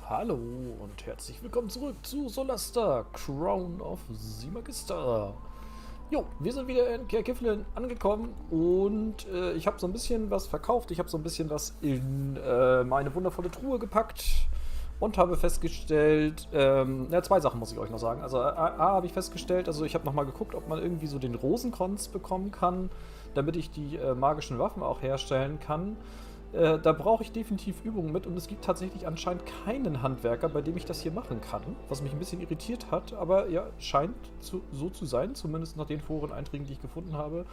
Hallo und herzlich willkommen zurück zu Solasta Crown of the Magister. Jo, wir sind wieder in Kerkiflen angekommen und ich habe so ein bisschen was verkauft. Ich habe so ein bisschen was in meine wundervolle Truhe gepackt und habe festgestellt, zwei Sachen muss ich euch noch sagen. Also A habe ich festgestellt, also ich habe nochmal geguckt, ob man irgendwie so den Rosenkranz bekommen kann, damit ich die magischen Waffen auch herstellen kann. Da brauche ich definitiv Übungen mit und es gibt tatsächlich anscheinend keinen Handwerker, bei dem ich das hier machen kann, was mich ein bisschen irritiert hat, aber ja, scheint so zu sein, zumindest nach den Foreneinträgen, die ich gefunden habe.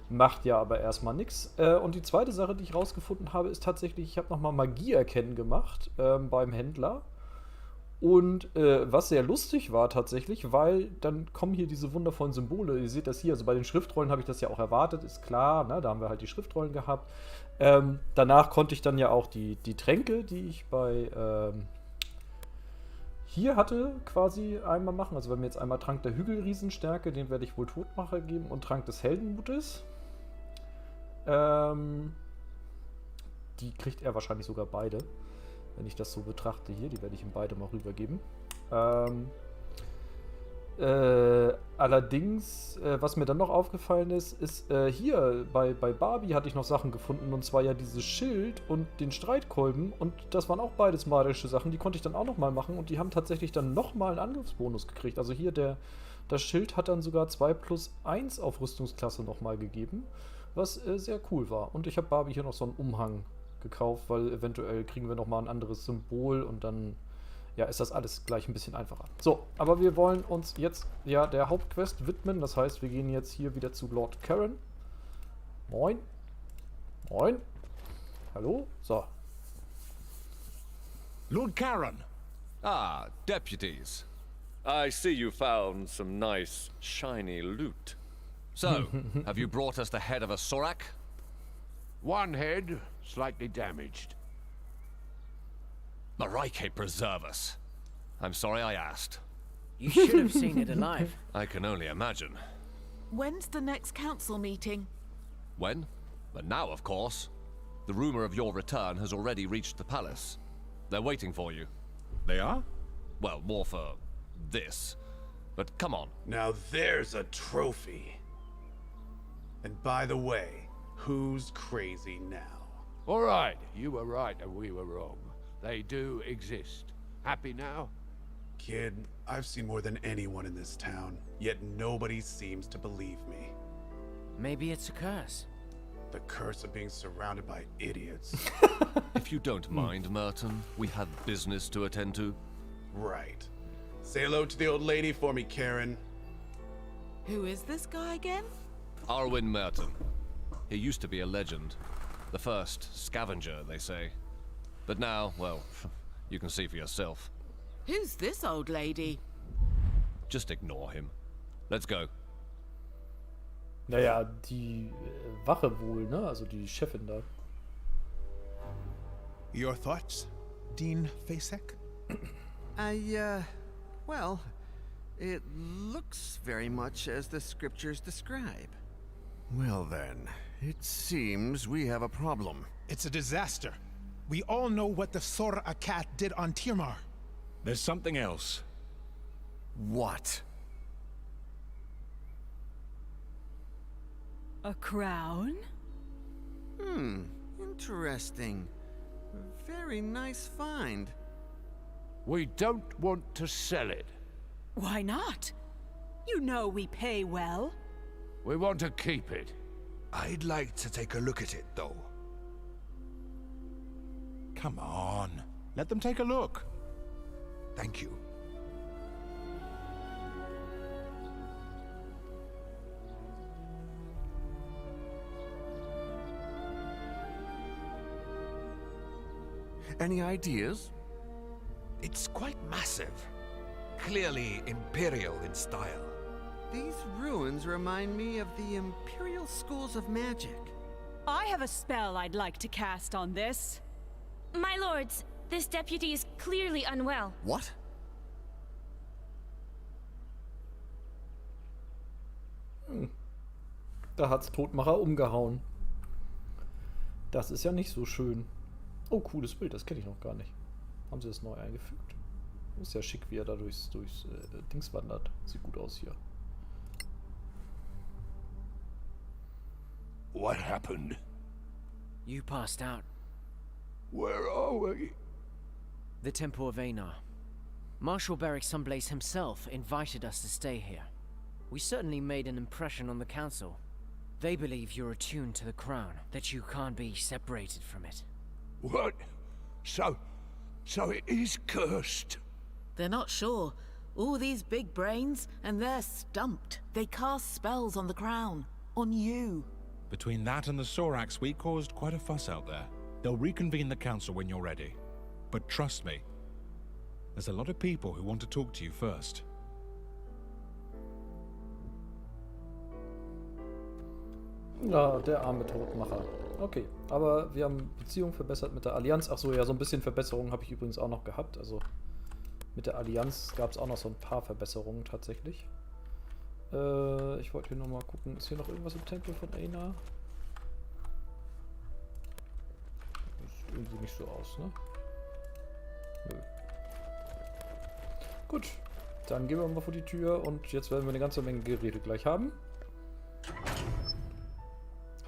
Macht ja aber erstmal nichts. Und die zweite Sache, die ich rausgefunden habe, ist tatsächlich, ich habe nochmal Magie erkennen gemacht beim Händler. Und was sehr lustig war tatsächlich, weil dann kommen hier diese wundervollen Symbole. Ihr seht das hier, also bei den Schriftrollen habe ich das ja auch erwartet, ist klar, ne? Da haben wir halt die Schriftrollen gehabt. Danach konnte ich dann ja auch die Tränke, die ich bei hier hatte, quasi einmal machen. Also wenn mir jetzt einmal Trank der Hügelriesenstärke, den werde ich wohl Todmacher geben, und Trank des Heldenmutes. Die kriegt er wahrscheinlich sogar beide. Wenn ich das so betrachte hier, die werde ich ihm beide mal rübergeben. Allerdings, was mir dann noch aufgefallen ist, hier bei Barbie hatte ich noch Sachen gefunden, und zwar ja dieses Schild und den Streitkolben, und das waren auch beides magische Sachen, die konnte ich dann auch nochmal machen, und die haben tatsächlich dann nochmal einen Angriffsbonus gekriegt. Also hier das Schild hat dann sogar 2+1 auf Rüstungsklasse nochmal gegeben, was sehr cool war. Und ich habe Barbie hier noch so einen Umhang gekauft, weil eventuell kriegen wir nochmal ein anderes Symbol und dann ja, ist das alles gleich ein bisschen einfacher. So, aber wir wollen uns jetzt ja der Hauptquest widmen. Das heißt, wir gehen jetzt hier wieder zu Lord Karen. Moin. Moin. Hallo. So. Lord Karen. Ah, deputies. I see you found some nice, shiny loot. So, have you brought us the head of a Sorak? One head, slightly damaged. Marike preserve us. I'm sorry I asked. You should have seen it alive. I can only imagine. When's the next council meeting? When? But now, of course. The rumor of your return has already reached the palace. They're waiting for you. They are? Well, more for this. But come on. Now there's a trophy. And by the way, who's crazy now? All right, you were right and we were wrong. They do exist. Happy now? Kid, I've seen more than anyone in this town, yet nobody seems to believe me. Maybe it's a curse. The curse of being surrounded by idiots. If you don't mind, Merton, we have business to attend to. Right. Say hello to the old lady for me, Karen. Who is this guy again? Arwen Merton. He used to be a legend. The first scavenger, they say. But now, well, you can see for yourself. Who's this old lady? Just ignore him. Let's go. Naja, die Wache wohl, ne? Also die Chefin da. Your thoughts, Dean Fasek? Well, it looks very much as the scriptures describe. Well then, it seems we have a problem. It's a disaster. We all know what the Soraks did on Tirmar. There's something else. What? A crown? Interesting. Very nice find. We don't want to sell it. Why not? You know we pay well. We want to keep it. I'd like to take a look at it, though. Come on. Let them take a look. Thank you. Any ideas? It's quite massive. Clearly imperial in style. These ruins remind me of the Imperial Schools of Magic. I have a spell I'd like to cast on this. My lords, this deputy is clearly unwell. What? Da hat's Todmacher umgehauen. Das ist ja nicht so schön. Oh, cooles Bild, das kenne ich noch gar nicht. Haben sie das neu eingefügt? Ist ja schick, wie er da durchs Dings wandert. Sieht gut aus hier. What happened? You passed out. Where are we? The Temple of Einar. Marshal Bericht Sunblaze himself invited us to stay here. We certainly made an impression on the council. They believe you're attuned to the crown, that you can't be separated from it. What? So it is cursed. They're not sure. All these big brains, and they're stumped. They cast spells on the crown. On you. Between that and the Soraks, we caused quite a fuss out there. They'll reconvene the council when you're ready. But trust me, there's a lot of people who want to talk to you first. Ja, der arme Todmacher. Okay, aber wir haben Beziehung verbessert mit der Allianz. Achso, ja, so ein bisschen Verbesserungen habe ich übrigens auch noch gehabt. Also mit der Allianz gab es auch noch so ein paar Verbesserungen tatsächlich. Ich wollte hier nochmal gucken. Ist hier noch irgendwas im Tempel von Einar? Sieht irgendwie nicht so aus, ne? Nö. Gut, dann gehen wir mal vor die Tür und jetzt werden wir eine ganze Menge Gerede gleich haben.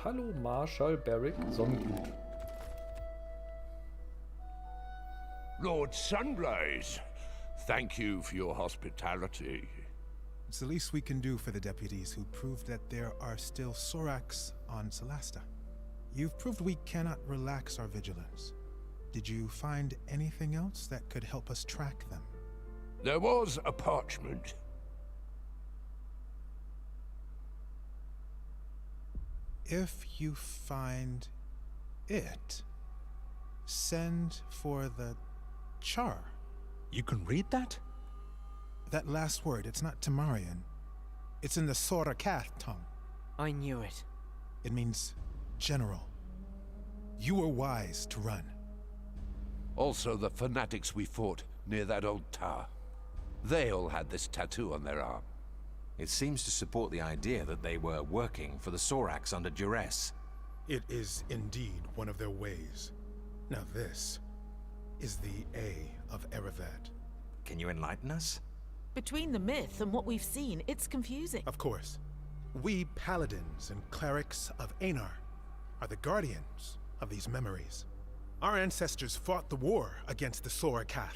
Hallo Marshal Bericht Sonnenglut. Lord Sunblaze, thank you for your hospitality. It's the least we can do for the deputies who proved that there are still Soraks on Solasta. You've proved we cannot relax our vigilance. Did you find anything else that could help us track them? There was a parchment. If you find it, send for the char. You can read that? That last word, it's not Tamarian. It's in the Soraks tongue. I knew it. It means general. You were wise to run. Also the fanatics we fought near that old tower. They all had this tattoo on their arm. It seems to support the idea that they were working for the Soraks under duress. It is indeed one of their ways. Now this is the A of Erevad. Can you enlighten us? Between the myth and what we've seen, it's confusing. Of course. We paladins and clerics of Einar are the guardians of these memories. Our ancestors fought the war against the Soraks.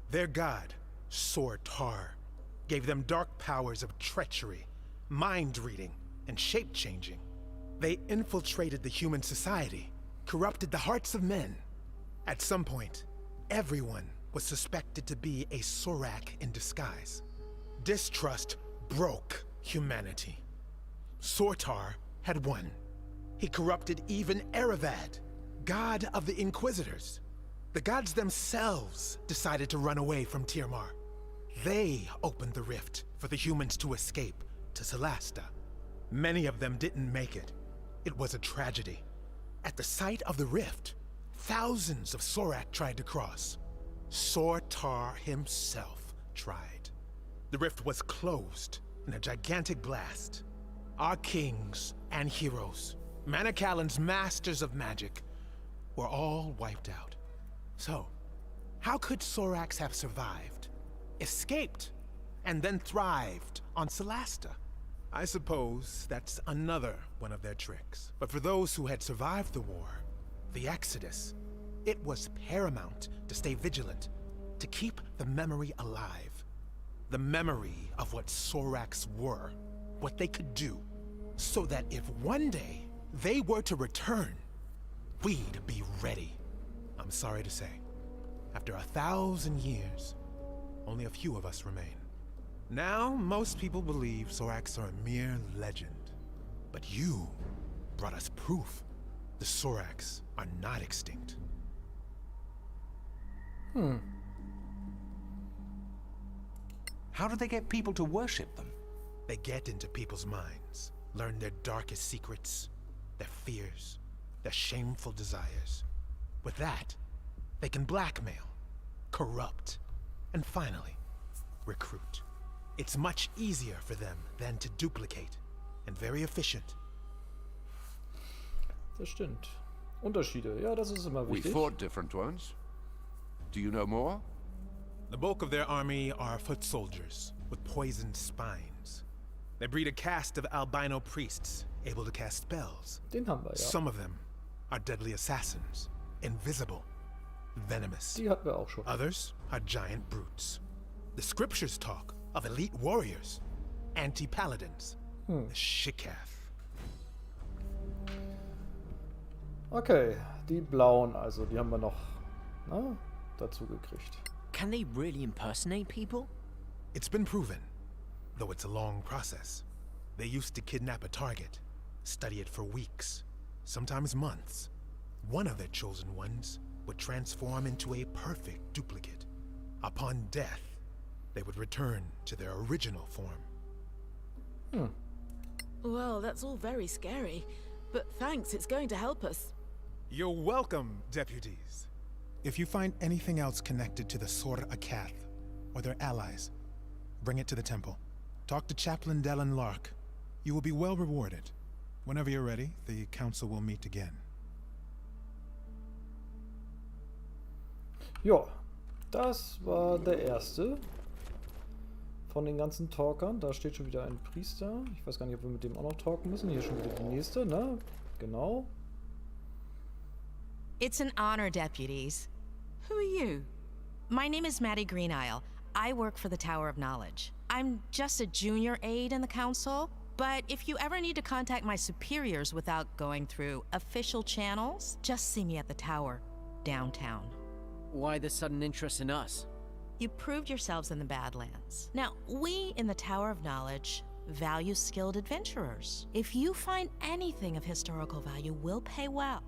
Their god, Sortar, gave them dark powers of treachery, mind-reading, and shape-changing. They infiltrated the human society, corrupted the hearts of men. At some point, everyone was suspected to be a Sorak in disguise. Distrust broke humanity. Sortar had won. He corrupted even Erevad, god of the Inquisitors. The gods themselves decided to run away from Tirmar. They opened the rift for the humans to escape to Solasta. Many of them didn't make it. It was a tragedy. At the site of the rift, thousands of Sorak tried to cross. Sortar himself tried. The rift was closed in a gigantic blast. Our kings and heroes, Manicalan's masters of magic, were all wiped out. So, how could Soraks have survived, escaped, and then thrived on Solasta? I suppose that's another one of their tricks. But for those who had survived the war, the Exodus, it was paramount to stay vigilant, to keep the memory alive. The memory of what Soraks were, what they could do, so that if one day they were to return, we'd be ready. I'm sorry to say, after 1,000 years, only a few of us remain. Now, most people believe Soraks are a mere legend. But you brought us proof. The Soraks are not extinct. How do they get people to worship them? They get into people's minds, learn their darkest secrets, their fears, their shameful desires. With that, they can blackmail, corrupt, and finally, recruit. It's much easier for them than to duplicate, and very efficient. Das stimmt. Unterschiede, ja, das ist immer We wichtig. fought different ones. Do you know more? The bulk of their army are foot soldiers with poisoned spines. They breed a caste of albino priests able to cast spells. Den haben wir, ja. Some of them are deadly assassins, invisible, venomous. Die hatten wir auch schon. Others are giant brutes. The scriptures talk of elite warriors, anti-paladins, the Shikath. Okay, die blauen, also die haben wir noch dazu gekriegt. Can they really impersonate people? It's been proven, though it's a long process. They used to kidnap a target, study it for weeks, sometimes months. One of their chosen ones would transform into a perfect duplicate. Upon death, they would return to their original form. Well, that's all very scary. But thanks, it's going to help us. You're welcome, deputies. If you find anything else connected to the Soraks or their allies, bring it to the temple. Talk to Chaplain Dellen Lark. You will be well rewarded. Whenever you're ready, the council will meet again. Ja, das war der erste von den ganzen Talkern. Da steht schon wieder ein Priester. Ich weiß gar nicht, ob wir mit dem auch noch talken müssen. Hier schon wieder die nächste, ne? Genau. It's an honor, deputies. Who are you? My name is Maddie Greenisle. I work for the Tower of Knowledge. I'm just a junior aide in the council, but if you ever need to contact my superiors without going through official channels, just see me at the tower, downtown. Why the sudden interest in us? You proved yourselves in the Badlands. Now, we in the Tower of Knowledge value skilled adventurers. If you find anything of historical value, we'll pay well.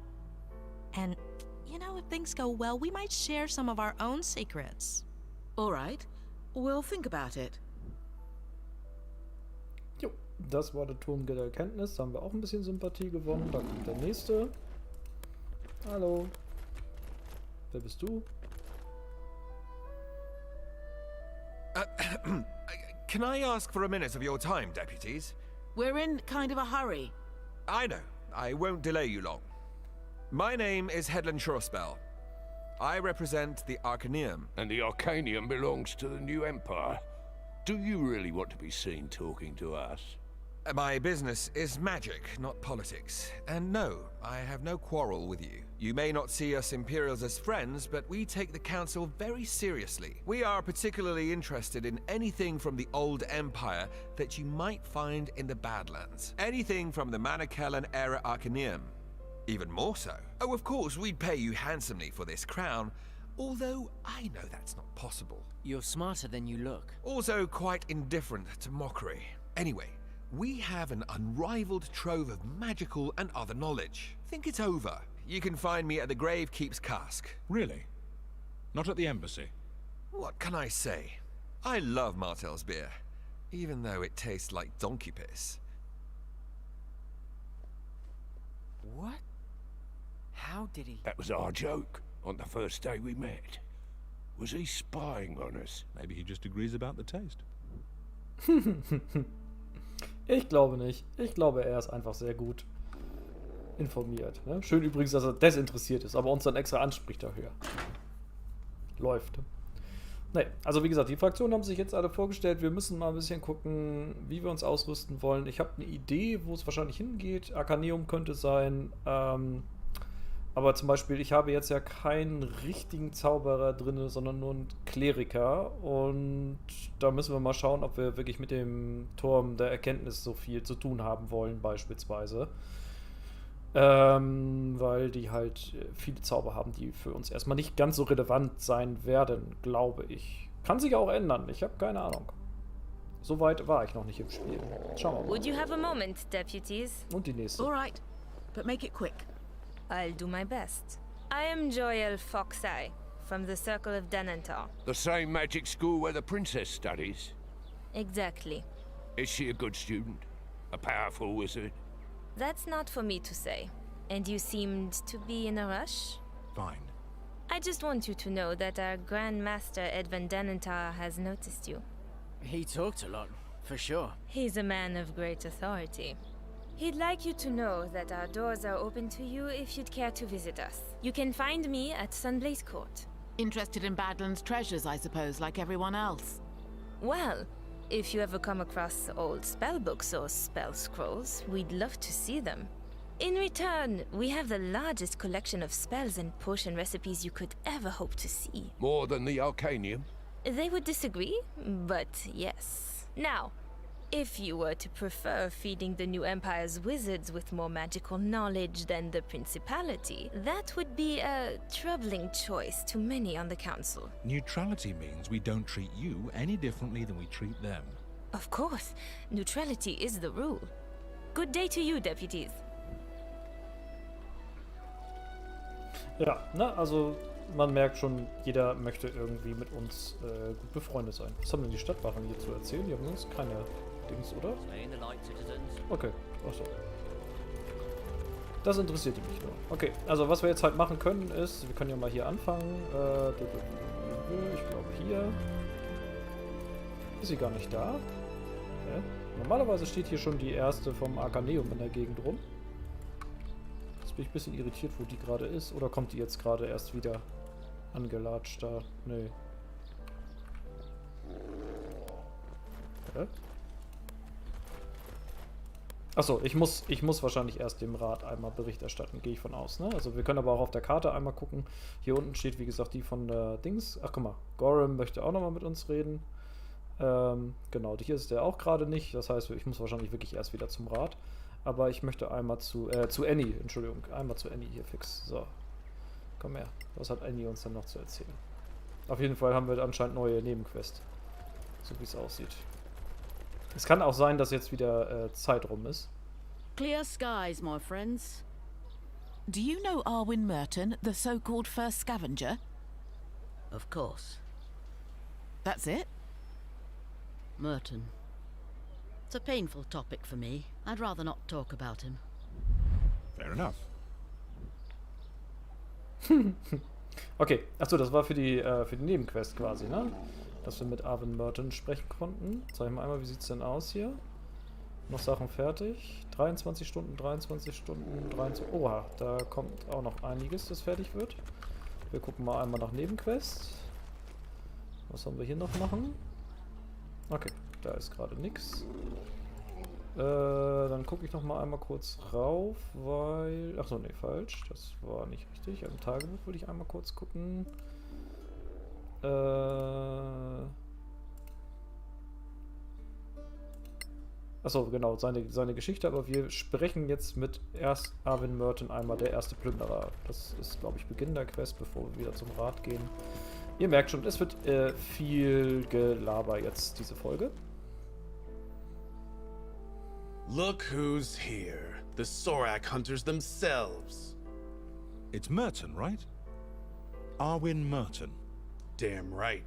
And, you know, if things go well, we might share some of our own secrets. All right. We'll think about it. Jo, das war der Turm der Erkenntnis. Da haben wir auch ein bisschen Sympathie gewonnen. Da kommt der nächste. Hallo. Wer bist du? Can I ask for a minute of your time, deputies? We're in kind of a hurry. I know. I won't delay you long. My name is Hedlund Shorspell. I represent the Arcaneum. And the Arcanium belongs to the new Empire. Do you really want to be seen talking to us? My business is magic, not politics. And no, I have no quarrel with you. You may not see us Imperials as friends, but we take the Council very seriously. We are particularly interested in anything from the old Empire that you might find in the Badlands. Anything from the Manichaean era Arcaneum. Even more so. Oh, of course, we'd pay you handsomely for this crown, although I know that's not possible. You're smarter than you look. Also quite indifferent to mockery. Anyway, we have an unrivaled trove of magical and other knowledge. Think it over. You can find me at the Gravekeep's Cask. Really? Not at the embassy? What can I say? I love Martel's beer, even though it tastes like donkey piss. What? How did he... That was our joke on the first day we met. Was he spying on us? Maybe he just agrees about the taste. Ich glaube nicht. Ich glaube, er ist einfach sehr gut informiert. Ne? Schön übrigens, dass er desinteressiert ist, aber uns dann extra anspricht dafür. Läuft. Ne, also wie gesagt, die Fraktionen haben sich jetzt alle vorgestellt. Wir müssen mal ein bisschen gucken, wie wir uns ausrüsten wollen. Ich habe eine Idee, wo es wahrscheinlich hingeht. Arcaneum könnte sein. Aber zum Beispiel, ich habe jetzt ja keinen richtigen Zauberer drin, sondern nur einen Kleriker. Und da müssen wir mal schauen, ob wir wirklich mit dem Turm der Erkenntnis so viel zu tun haben wollen, beispielsweise. Weil die halt viele Zauber haben, die für uns erstmal nicht ganz so relevant sein werden, glaube ich. Kann sich auch ändern, ich habe keine Ahnung. So weit war ich noch nicht im Spiel. Schauen wir mal. Would you have a moment, deputies? Und die nächste. All right, but make it quick. I'll do my best. I am Joel Foxeye, from the Circle of Denantar. The same magic school where the princess studies? Exactly. Is she a good student? A powerful wizard? That's not for me to say. And you seemed to be in a rush? Fine. I just want you to know that our Grand Master Edvin Denantar has noticed you. He talked a lot, for sure. He's a man of great authority. He'd like you to know that our doors are open to you if you'd care to visit us. You can find me at Sunblaze Court. Interested in Badlands treasures, I suppose, like everyone else. Well, if you ever come across old spellbooks or spell scrolls, we'd love to see them. In return, we have the largest collection of spells and potion recipes you could ever hope to see. More than the Arcanium? They would disagree, but yes. Now, if you were to prefer feeding the new Empire's wizards with more magical knowledge than the Principality, that would be a troubling choice to many on the Council. Neutrality means we don't treat you any differently than we treat them. Of course, neutrality is the rule. Good day to you, deputies. Ja, ne, also man merkt schon, jeder möchte irgendwie mit uns gut befreundet sein. Was haben denn die Stadtwachen hier zu erzählen? Die haben uns keine Dings, oder? Okay, achso. Das interessiert mich nur. Okay, also was wir jetzt halt machen können ist, wir können ja mal hier anfangen. Ich glaube hier. Ist sie gar nicht da? Normalerweise steht hier schon die erste vom Arcaneum in der Gegend rum. Jetzt bin ich ein bisschen irritiert, wo die gerade ist. Oder kommt die jetzt gerade erst wieder angelatscht da? Nee. Achso, ich muss wahrscheinlich erst dem Rat einmal Bericht erstatten, gehe ich von aus, ne? Also wir können aber auch auf der Karte einmal gucken. Hier unten steht, wie gesagt, die von der Dings. Ach, guck mal, Gorham möchte auch nochmal mit uns reden. Genau, hier ist der auch gerade nicht. Das heißt, ich muss wahrscheinlich wirklich erst wieder zum Rat. Aber ich möchte einmal zu Annie, Entschuldigung, einmal zu Annie hier fix. So, komm her. Was hat Annie uns denn noch zu erzählen? Auf jeden Fall haben wir anscheinend neue Nebenquest. So wie es aussieht. Es kann auch sein, dass jetzt wieder Zeit rum ist. Clear skies, my friends. Do you know Arwen Merton, the so-called first scavenger? Of course. That's it? Merton. It's a painful topic for me. I'd rather not talk about him. Fair enough. Okay, achso, das war für die Nebenquest quasi, ne? Dass wir mit Arwen Merton sprechen konnten. Zeig mal einmal, wie sieht's denn aus hier? Noch Sachen fertig. 23 Stunden, 23 Stunden, 23... Oha, da kommt auch noch einiges, das fertig wird. Wir gucken mal einmal nach Nebenquest. Was haben wir hier noch machen? Okay, da ist gerade nichts. Dann gucke ich noch mal einmal kurz rauf, weil... Achso, nee, falsch. Das war nicht richtig. Im Tagebuch würde ich einmal kurz gucken. Achso, genau, seine Geschichte, aber wir sprechen jetzt mit erst Arwen Merton einmal, der erste Plünderer. Das ist, glaube ich, Beginn der Quest, bevor wir wieder zum Rat gehen. Ihr merkt schon, es wird viel Gelaber jetzt, diese Folge. Look who's here. The Sorak hunters themselves. It's Merton, right? Arwen Merton. Damn right.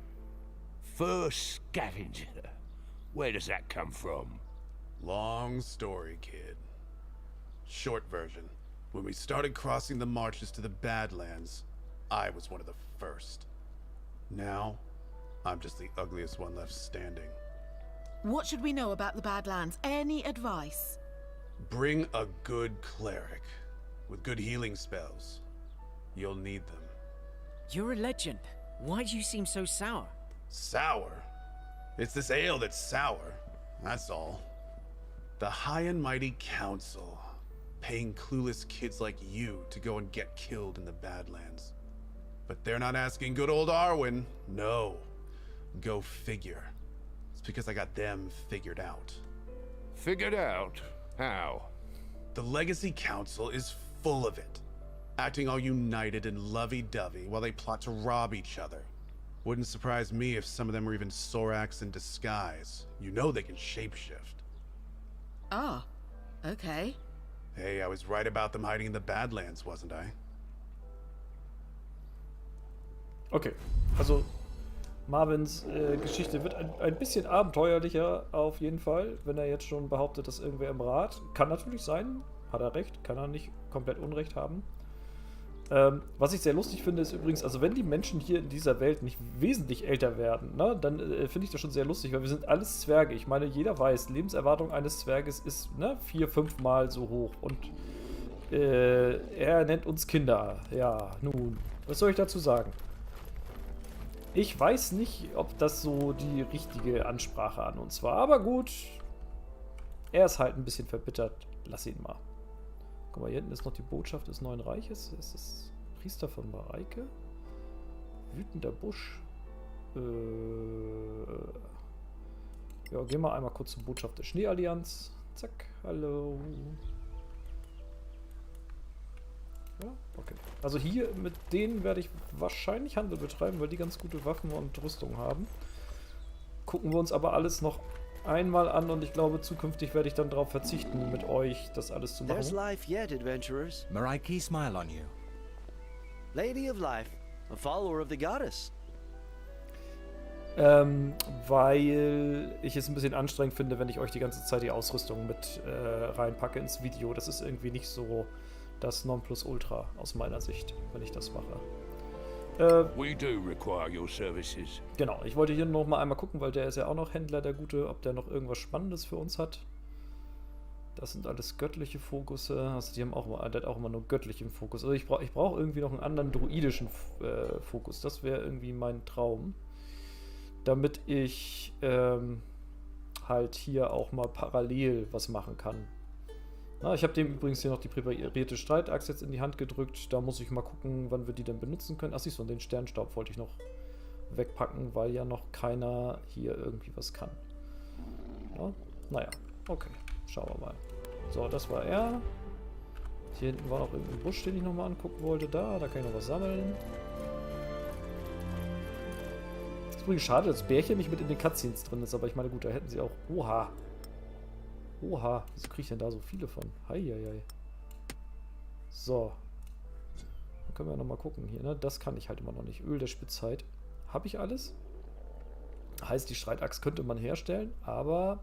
First scavenger. Where does that come from? Long story, kid. Short version. When we started crossing the marches to the Badlands, I was one of the first. Now, I'm just the ugliest one left standing. What should we know about the Badlands? Any advice? Bring a good cleric with good healing spells. You'll need them. You're a legend. Why do you seem so sour? Sour? It's this ale that's sour. That's all. The High and Mighty Council, paying clueless kids like you to go and get killed in the Badlands. But they're not asking good old Arwen. No. Go figure. It's because I got them figured out. Figured out? How? The Legacy Council is full of it. Acting all united and lovey-dovey while they plot to rob each other. Wouldn't surprise me if some of them were even Soraks in disguise. You know they can shapeshift. Ah, okay. Hey, I was right about them hiding in the Badlands, wasn't I? Okay, also Marvins Geschichte wird ein bisschen abenteuerlicher auf jeden Fall, wenn er jetzt schon behauptet, dass irgendwer im Rat. Kann natürlich sein, hat er recht, kann er nicht komplett Unrecht haben. Was ich sehr lustig finde, ist übrigens, also wenn die Menschen hier in dieser Welt nicht wesentlich älter werden, ne, dann finde ich das schon sehr lustig, weil wir sind alles Zwerge. Ich meine, jeder weiß, Lebenserwartung eines Zwerges ist 4-5 Mal so hoch. Und er nennt uns Kinder. Ja, nun, was soll ich dazu sagen? Ich weiß nicht, ob das so die richtige Ansprache an uns war, aber gut. Er ist halt ein bisschen verbittert. Lass ihn mal. Guck mal, hier hinten ist noch die Botschaft des Neuen Reiches. Ist es Priester von Mareike? Wütender Busch. Ja, gehen wir einmal kurz zur Botschaft der Schneeallianz. Zack, hallo. Ja, okay. Also hier mit denen werde ich wahrscheinlich Handel betreiben, weil die ganz gute Waffen und Rüstung haben. Gucken wir uns aber alles noch einmal an und ich glaube, zukünftig werde ich dann darauf verzichten, mit euch das alles zu machen. There's life yet, adventurers. Maraiki, smile on you. Lady of Life, a follower of the goddess. Weil ich es ein bisschen anstrengend finde, wenn ich euch die ganze Zeit die Ausrüstung mit reinpacke ins Video. Das ist irgendwie nicht so das Nonplusultra aus meiner Sicht, wenn ich das mache. We do require your services. Genau, ich wollte hier noch mal einmal gucken, weil der ist ja auch noch Händler, der Gute, ob der noch irgendwas Spannendes für uns hat. Das sind alles göttliche Fokusse. Also die haben auch immer, der hat auch immer nur göttlichen Fokus. Also ich brauch irgendwie noch einen anderen druidischen Fokus. Das wäre irgendwie mein Traum. Damit ich halt hier auch mal parallel was machen kann. Na, ich habe dem übrigens hier noch die präparierte Streitachse jetzt in die Hand gedrückt. Da muss ich mal gucken, wann wir die denn benutzen können. Ach siehst du, und den Sternstaub wollte ich noch wegpacken, weil ja noch keiner hier irgendwie was kann. Ja, naja, okay. Schauen wir mal. So, das war er. Hier hinten war noch irgendein Busch, den ich nochmal angucken wollte. Da kann ich noch was sammeln. Ist übrigens schade, dass Bärchen nicht mit in den Cutscenes drin ist, aber ich meine, gut, da hätten sie auch... Oha! Oha, wieso kriege ich denn da so viele von? Heieiei. So. Dann können wir nochmal gucken hier, ne? Das kann ich halt immer noch nicht. Öl der Spitzheit. Habe ich alles? Heißt, die Streitachs könnte man herstellen, aber...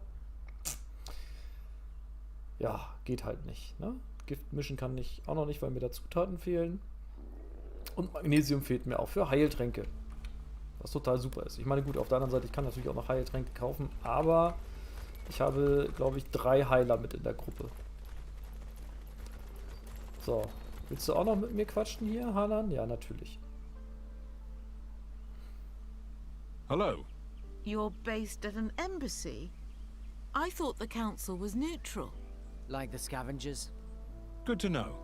Ja, geht halt nicht, ne? Gift mischen kann ich auch noch nicht, weil mir da Zutaten fehlen. Und Magnesium fehlt mir auch für Heiltränke. Was total super ist. Ich meine, gut, auf der anderen Seite, ich kann natürlich auch noch Heiltränke kaufen, aber... Ich habe, glaube ich, 3 Heiler mit in der Gruppe. So. Willst du auch noch mit mir quatschen hier, Hanan? Ja, natürlich. Hello. You're based at an embassy? I thought the council was neutral. Like the scavengers? Good to know.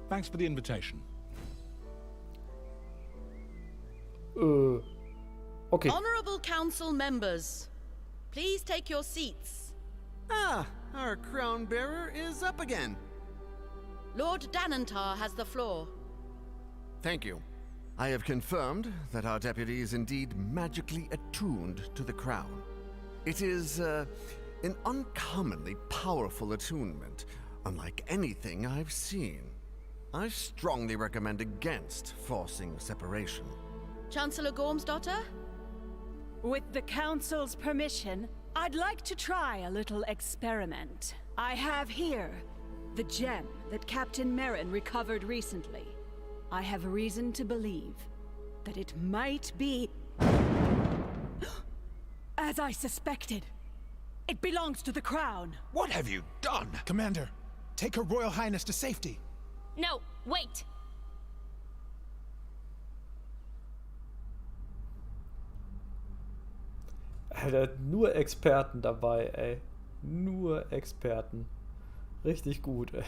Thanks for the invitation. Okay. Honorable council members, please take your seats. Ah, our crown bearer is up again. Lord Danantar has the floor. Thank you. I have confirmed that our deputy is indeed magically attuned to the crown. It is an uncommonly powerful attunement, unlike anything I've seen. I strongly recommend against forcing separation. Chancellor Gormsdottir? With the Council's permission, I'd like to try a little experiment. I have here the gem that Captain Merrin recovered recently. I have reason to believe that it might be... as I suspected. It belongs to the crown. What have you done? Commander, take Her Royal Highness to safety. No, wait! Alter, nur Experten dabei, ey. Nur Experten. Richtig gut, ey.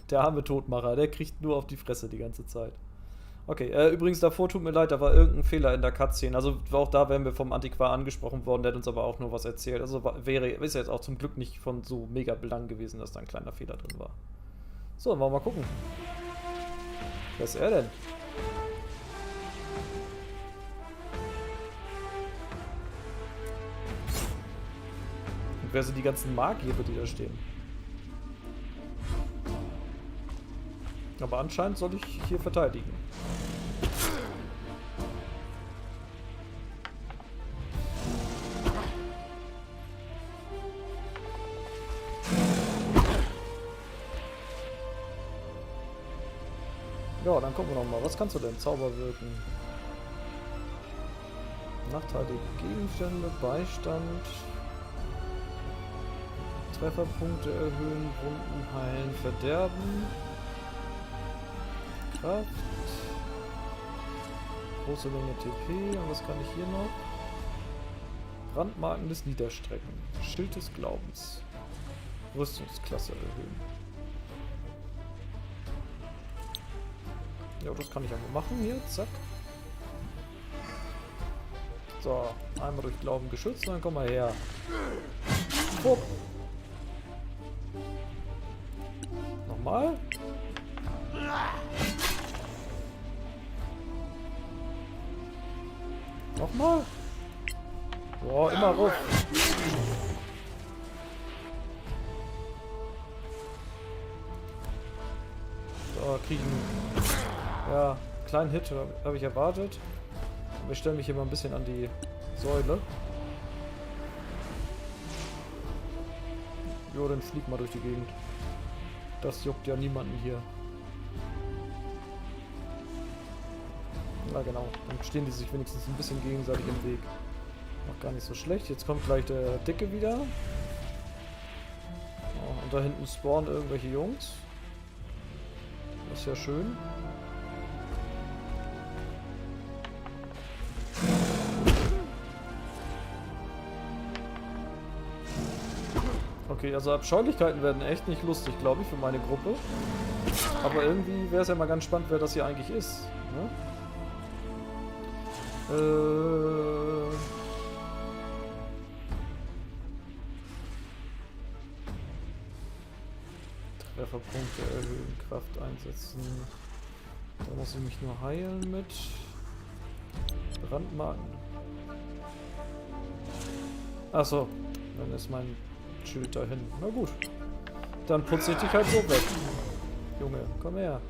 Der arme Todmacher, der kriegt nur auf die Fresse die ganze Zeit. Okay, übrigens davor tut mir leid, da war irgendein Fehler in der Cutscene. Also auch da wären wir vom Antiquar angesprochen worden, der hat uns aber auch nur was erzählt. Also ist ja jetzt auch zum Glück nicht von so mega Belang gewesen, dass da ein kleiner Fehler drin war. So, dann wollen wir mal gucken. Wer ist er denn? Und wer sind die ganzen Magier, die da stehen? Aber anscheinend soll ich hier verteidigen. Ja, dann gucken wir noch mal. Was kannst du denn? Zauber wirken. Nachteilige Gegenstände, Beistand. Trefferpunkte erhöhen, Wunden heilen, Verderben. Kraft. Große Menge TP. Und was kann ich hier noch? Brandmarken des Niederstrecken. Schild des Glaubens. Rüstungsklasse erhöhen. Ja, das kann ich einfach machen hier. Zack. So, einmal durch Glauben geschützt, dann komm mal her. Pup. Nochmal. Nochmal. Boah, immer ruf. So, kriegen. Ja, kleinen Hit habe ich erwartet. Aber ich stelle mich hier mal ein bisschen an die Säule. Jo, dann flieg mal durch die Gegend. Das juckt ja niemanden hier. Ja, genau. Dann stehen die sich wenigstens ein bisschen gegenseitig im Weg. Noch gar nicht so schlecht. Jetzt kommt gleich der Dicke wieder. Oh, und da hinten spawnen irgendwelche Jungs. Das ist ja schön. Okay, also Abscheulichkeiten werden echt nicht lustig, glaube ich, für meine Gruppe. Aber irgendwie wäre es ja mal ganz spannend, wer das hier eigentlich ist. Ne? Trefferpunkte erhöhen, Kraft einsetzen. Da muss ich mich nur heilen mit Brandmarken. Achso, dann ist mein Schild dahin. Na gut. Dann putze ich dich halt so weg. Junge, komm her.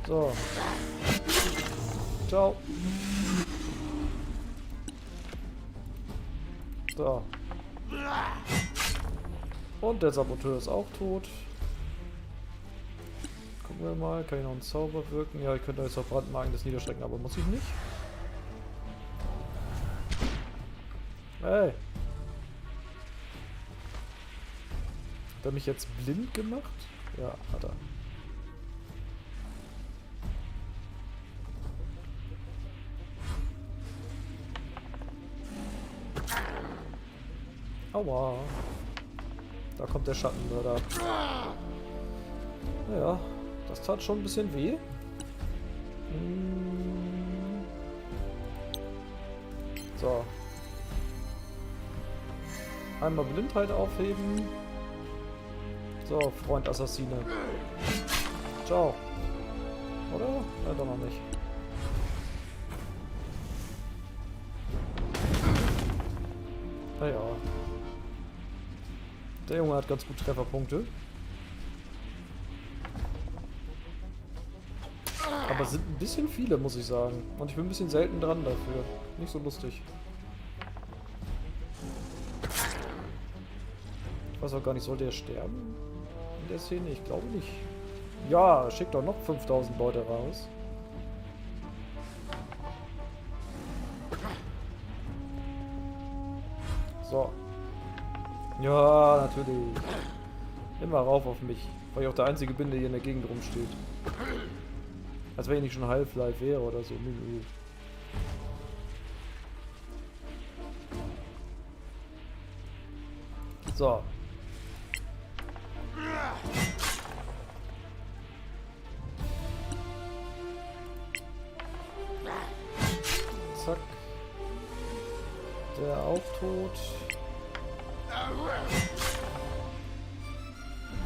So. Ciao. So. Und der Saboteur ist auch tot. Gucken wir mal. Kann ich noch einen Zauber wirken? Ja, ich könnte jetzt auf Brandmarken des Niederstrecken, aber muss ich nicht. Hey. Hat er mich jetzt blind gemacht? Ja, hat er. Aua. Da kommt der Schattenmörder. Naja, das tat schon ein bisschen weh. So. Einmal Blindheit aufheben. So, Freund Assassine. Ciao. Oder? Ja, doch noch nicht. Naja. Der Junge hat ganz gut Trefferpunkte. Aber es sind ein bisschen viele, muss ich sagen. Und ich bin ein bisschen selten dran dafür. Nicht so lustig. Ich weiß auch gar nicht, sollte er sterben? In der Szene? Ich glaube nicht. Ja, schickt doch noch 5000 Leute raus. So. Ja, natürlich. Immer rauf auf mich. Weil ich auch der einzige bin, der hier in der Gegend rumsteht. Als wenn ich nicht schon Half-Life wäre oder so. So. Zack. Der auch tot.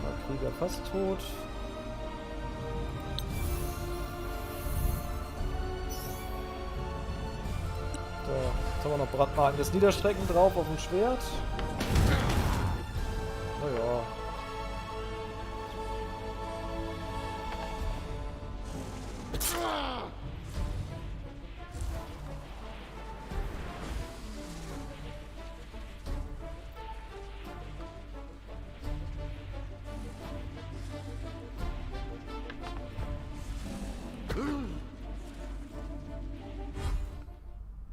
Der Krieger fast tot. So, jetzt haben wir noch Brandmarken des Niederstrecken drauf auf dem Schwert. Naja.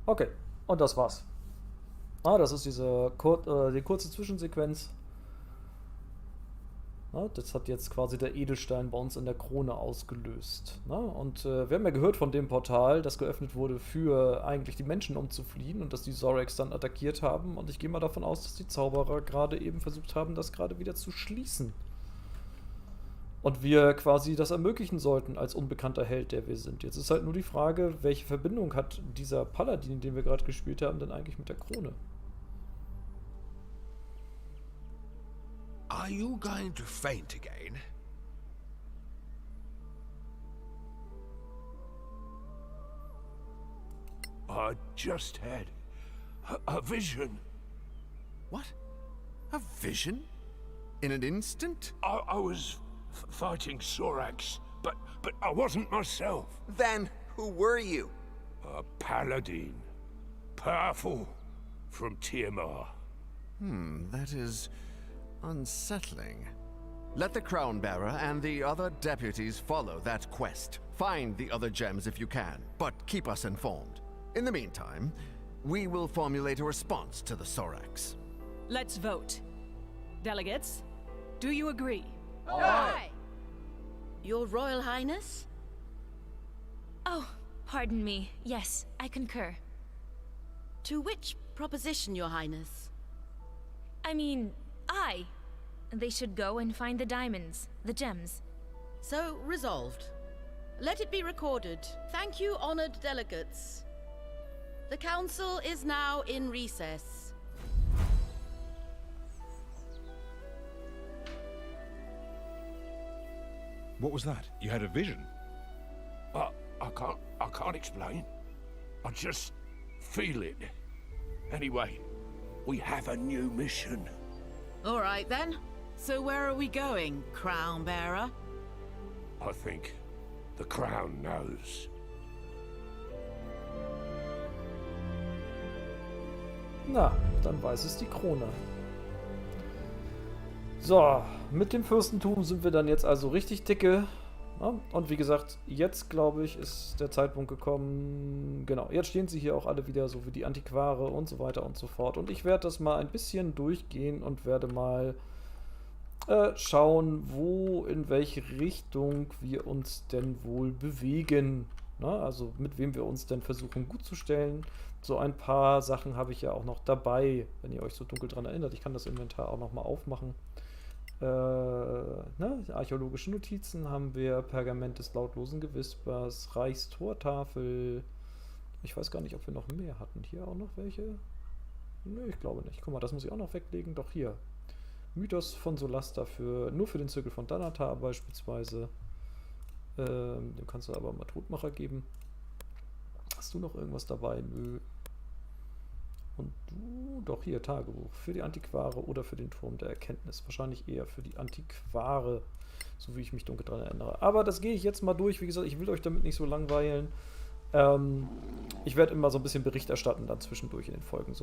Okay, und das war's. Das ist diese die kurze Zwischensequenz. Na, das hat jetzt quasi der Edelstein bei uns in der Krone ausgelöst. Na, und wir haben ja gehört von dem Portal, das geöffnet wurde für eigentlich die Menschen, um zu fliehen und dass die Soraks dann attackiert haben. Und ich gehe mal davon aus, dass die Zauberer gerade eben versucht haben, das gerade wieder zu schließen. Und wir quasi das ermöglichen sollten als unbekannter Held, der wir sind. Jetzt ist halt nur die Frage, welche Verbindung hat dieser Paladin, den wir gerade gespielt haben, denn eigentlich mit der Krone? Are you going to faint again? I just had a vision. What? A vision? In an instant? I was fighting Soraks, but I wasn't myself. Then who were you? A paladin. Powerful. From Tiamat. That is unsettling. Let the crown bearer and the other deputies follow that quest. Find the other gems if you can, but keep us informed. In the meantime, we will formulate a response to the Soraks. Let's vote. Delegates, do you agree? Aye. Your Royal Highness? Oh, pardon me. Yes, I concur. To which proposition, Your Highness? I mean, they should go and find the diamonds, the gems. So resolved. Let it be recorded. Thank you, honored delegates. The council is now in recess. What was that? You had a vision? I can't explain. I just feel it. Anyway, we have a new mission. All right then. So where are we going, crown bearer? I think the crown knows. Na, dann weiß es die Krone. So, mit dem Fürstentum sind wir dann jetzt also richtig dicke. Ja, und wie gesagt, jetzt glaube ich, ist der Zeitpunkt gekommen. Genau, jetzt stehen sie hier auch alle wieder, so wie die Antiquare und so weiter und so fort. Und ich werde das mal ein bisschen durchgehen und werde mal schauen, in welche Richtung wir uns denn wohl bewegen. Na, also mit wem wir uns denn versuchen gut zu stellen. So ein paar Sachen habe ich ja auch noch dabei, wenn ihr euch so dunkel dran erinnert. Ich kann das Inventar auch noch mal aufmachen. Archäologische Notizen haben wir, Pergament des lautlosen Gewispers, Reichstortafel. Ich weiß gar nicht, ob wir noch mehr hatten. Hier auch noch welche? Nö, ich glaube nicht. Guck mal, das muss ich auch noch weglegen. Doch hier. Mythos von Solasta nur für den Zirkel von Dann beispielsweise. Dem kannst du aber mal Todmacher geben. Hast du noch irgendwas dabei? Nö. Und du, doch hier, Tagebuch. Für die Antiquare oder für den Turm der Erkenntnis. Wahrscheinlich eher für die Antiquare, so wie ich mich dunkel daran erinnere. Aber das gehe ich jetzt mal durch. Wie gesagt, ich will euch damit nicht so langweilen. Ich werde immer so ein bisschen Bericht erstatten dann zwischendurch in den Folgen. So,